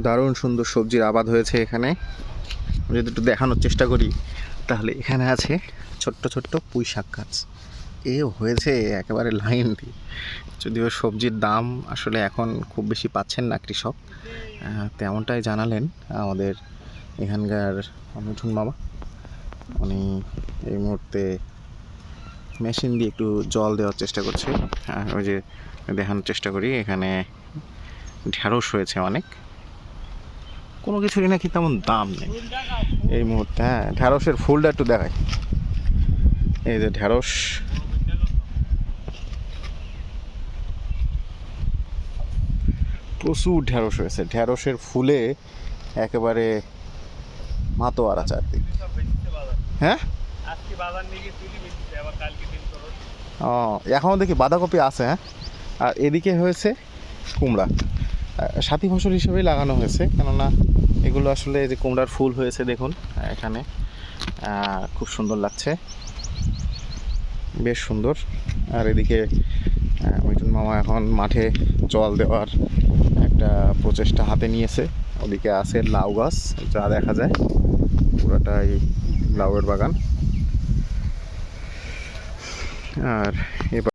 দারুণ সুন্দর সবজির আবাদ হয়েছে এখানে। আমি যদি একটু দেখানোর চেষ্টা করি তাহলে এখানে আছে ছোট্ট ছোট্ট পুঁই শাক গাছ। হয়েছে একেবারে লাইন দিয়ে। যদিও সবজির দাম আসলে এখন খুব বেশি পাচ্ছেন না কৃষক, তেমনটাই জানালেন আমাদের এখানকার মিঠুন মামা। উনি এই মুহূর্তে মেশিন দিয়ে একটু জল দেওয়ার চেষ্টা করছে। ওই যে দেখানোর চেষ্টা করি, এখানে ঢ্যাঁড়স হয়েছে অনেক, কোনো কিছুরই নাকি তেমন দাম নেই এই মুহূর্তে। হ্যাঁ, ঢ্যাঁড়সের ফুলটা একটু দেখাই। এই যে ঢ্যাঁড়স, প্রচুর ঢ্যাঁড়স হয়েছে। ঢ্যাঁড়সের ফুলে একেবারে মাতোয়ারা চারদিক। হ্যাঁ, ও এখনও দেখি বাঁধাকপি আছে। হ্যাঁ, আর এদিকে হয়েছে কুমড়া, সাথী ফসল হিসেবেই লাগানো হয়েছে, কেননা এগুলো আসলে যে কুমড়ার ফুল হয়েছে দেখুন এখানে, খুব সুন্দর লাগছে, বেশ সুন্দর। আর এদিকে মিঠুন মামা এখন মাঠে জল দেওয়ার একটা প্রচেষ্টা হাতে নিয়েছে। ওদিকে আছে লাউ গাছ, যা দেখা যায় পুরোটাই লাউয়ের বাগান। আর এবার